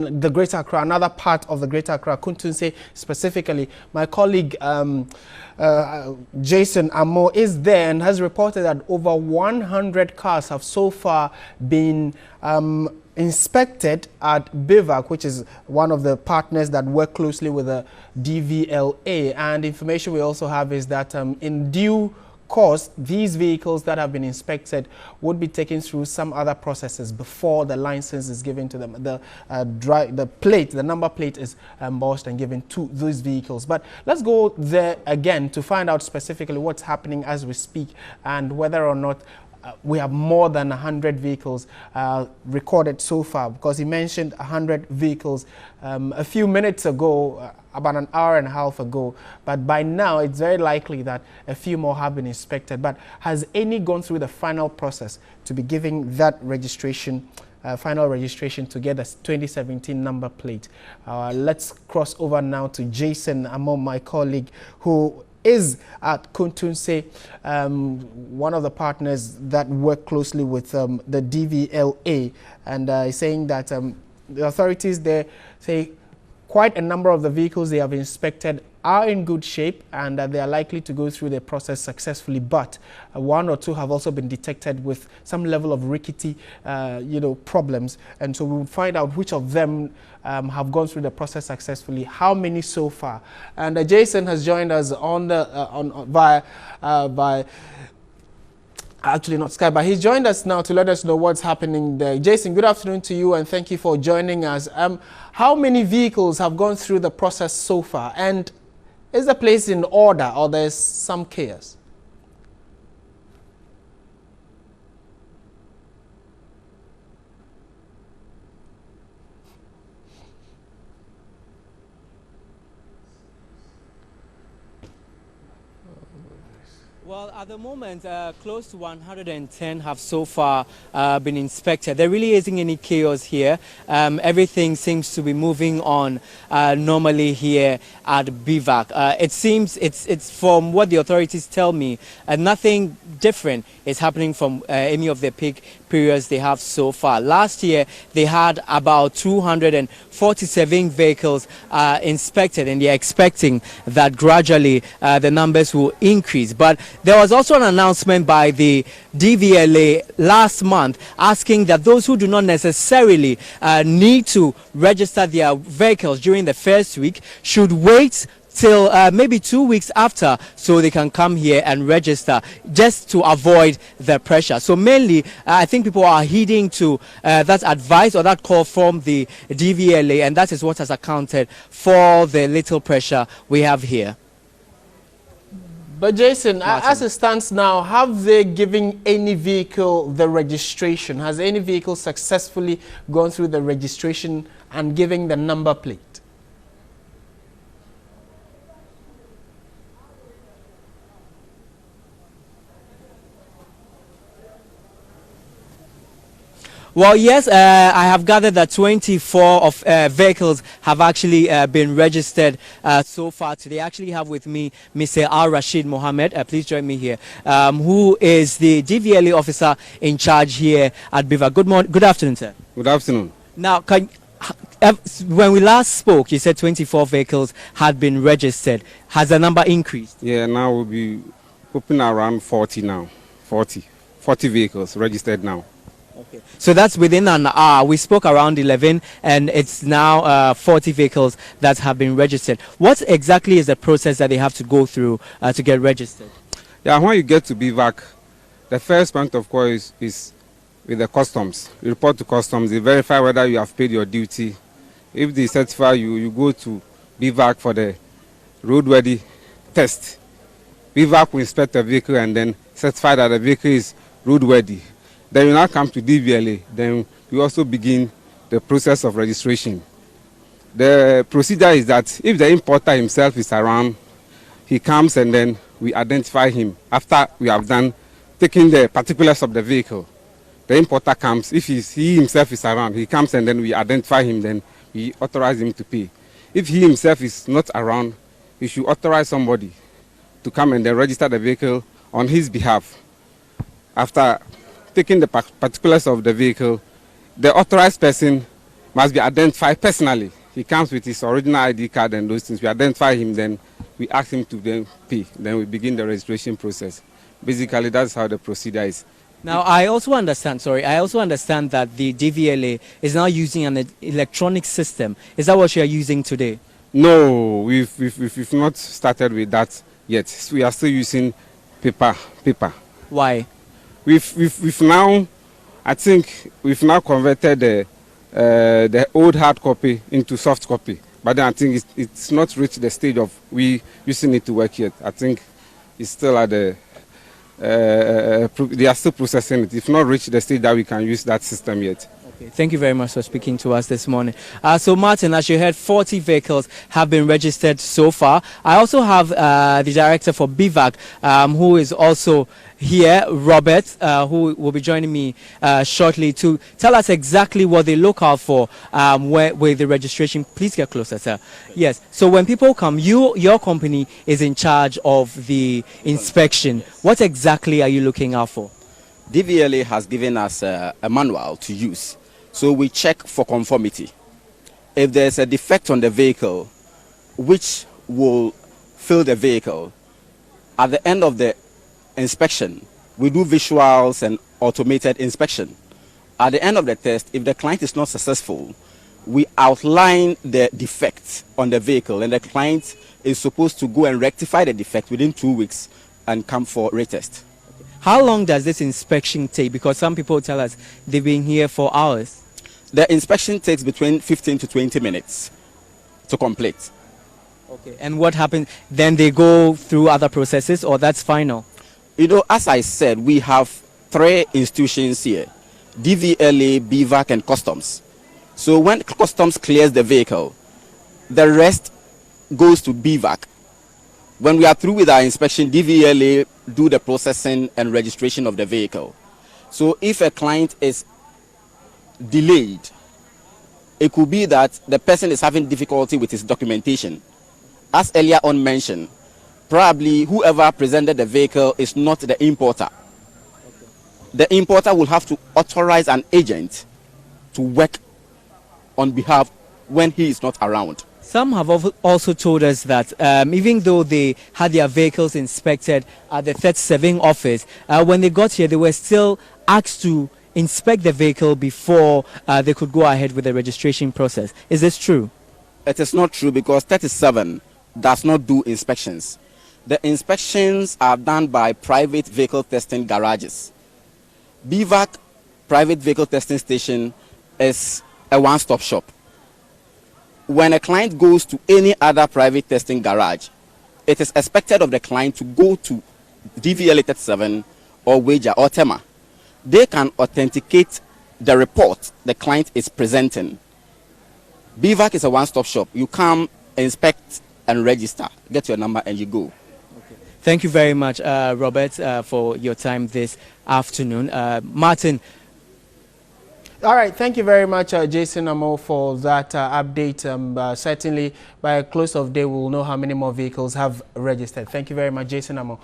The Greater Accra, another part of the Greater Accra, Kuntunse specifically. My colleague Jason Amo is there and has reported that over 100 cars have so far been inspected at BVAC, which is one of the partners that work closely with the DVLA. And information we also have is that in due course, these vehicles that have been inspected would be taken through some other processes before the license is given to them. The number plate is embossed and given to those vehicles. But let's go there again to find out specifically what's happening as we speak and whether or not we have more than 100 vehicles recorded so far, because he mentioned 100 vehicles a few minutes ago, about an hour and a half ago, but by now it's very likely that a few more have been inspected. But has any gone through the final process to be giving that registration, final registration to get a 2017 number plate? Let's cross over now to Jason Amon, my colleague, who is at Kuntunse, one of the partners that work closely with the DVLA, and he's saying that the authorities there say quite a number of the vehicles they have inspected are in good shape and they are likely to go through the process successfully, but one or two have also been detected with some level of rickety problems, and so we would find out which of them have gone through the process successfully, how many so far. And Jason has joined us on the by actually not Skype, but he's joined us now to let us know what's happening there. Jason, good afternoon to you and thank you for joining us. How many vehicles have gone through the process so far, and is the place in order or there's some chaos? Well, at the moment, close to 110 have so far been inspected. There really isn't any chaos here. Everything seems to be moving on normally here at BVAC. It seems it's from what the authorities tell me, nothing different is happening from any of the peak periods they have so far. Last year, they had about 247 vehicles inspected, and they're expecting that gradually the numbers will increase. But there was also an announcement by the DVLA last month asking that those who do not necessarily need to register their vehicles during the first week should wait till maybe 2 weeks after, so they can come here and register, just to avoid the pressure. So mainly, I think people are heeding to that advice or that call from the DVLA, and that is what has accounted for the little pressure we have here. But Jason, as it stands now, have they given any vehicle the registration? Has any vehicle successfully gone through the registration and giving the number plate? Well, yes, I have gathered that 24 of vehicles have actually been registered so far today. I actually have with me Mr. Al-Rashid Mohammed, please join me here, who is the DVLA officer in charge here at BVAC. Good afternoon, sir. Good afternoon. Now, when we last spoke, you said 24 vehicles had been registered. Has the number increased? Yeah, now we'll be opening around 40 now. 40 vehicles registered now. Okay. So that's within an hour. We spoke around 11 and it's now 40 vehicles that have been registered. What exactly is the process that they have to go through to get registered? Yeah, when you get to BVAC, the first point of course is with the customs. You report to customs, they verify whether you have paid your duty. If they certify you, you go to BVAC for the roadworthy test. BVAC will inspect the vehicle and then certify that the vehicle is roadworthy. Then you now come to DVLA. Then we also begin the process of registration. The procedure is that if the importer himself is around, he comes and then we identify him. After we have done taking the particulars of the vehicle, the importer comes. If he himself is around, he comes and then we identify him. Then we authorize him to pay. If he himself is not around, we should authorize somebody to come and then register the vehicle on his behalf. After taking the particulars of the vehicle, the authorized person must be identified personally. He comes with his original ID card and those things. We identify him, then we ask him to then pay. Then we begin the registration process. Basically, that's how the procedure is. Now, I also understand that the DVLA is now using an electronic system. Is that what you are using today? No, we've not started with that yet. So we are still using paper. Why? We've now, I think we've now converted the old hard copy into soft copy. But then I think it's not reached the stage of we using it to work yet. I think it's still at the they are still processing it. It's not reached the stage that we can use that system yet. Okay, thank you very much for speaking to us this morning. So Martin, as you heard, 40 vehicles have been registered so far. I also have the director for BVAC, who is also here, Robert, who will be joining me shortly to tell us exactly what they look out for with the registration. Please get closer, sir. Yes. So when people come, your company is in charge of the inspection. What exactly are you looking out for? DVLA has given us a manual to use. So we check for conformity. If there's a defect on the vehicle, which will fill the vehicle, at the end of the inspection, we do visuals and automated inspection. At the end of the test, if the client is not successful, we outline the defect on the vehicle, and the client is supposed to go and rectify the defect within 2 weeks and come for retest. How long does this inspection take? Because some people tell us they've been here for hours. The inspection takes between 15 to 20 minutes to complete. Okay. And what happens? Then they go through other processes, or that's final? You know, as I said, we have 3 institutions here: DVLA, BVAC, and Customs. So when Customs clears the vehicle, the rest goes to BVAC. When we are through with our inspection, DVLA do the processing and registration of the vehicle. So if a client is delayed, it could be that the person is having difficulty with his documentation. As earlier on mentioned, probably whoever presented the vehicle is not the importer. The importer will have to authorize an agent to work on behalf when he is not around. Some have also told us that even though they had their vehicles inspected at the 37 office, when they got here, they were still asked to inspect the vehicle before they could go ahead with the registration process. Is this true? It is not true, because 37 does not do inspections. The inspections are done by private vehicle testing garages. BVAC private vehicle testing station is a one-stop shop. When a client goes to any other private testing garage, it is expected of the client to go to DVLA 37 or Wager or Tema. They can authenticate the report the client is presenting. BVAC is a one-stop shop. You come, inspect, and register. Get your number and you go. Okay. Thank you very much, Robert, for your time this afternoon. Martin. All right, thank you very much, Jason Amo, for that update. Certainly, by close of day, we'll know how many more vehicles have registered. Thank you very much, Jason Amo.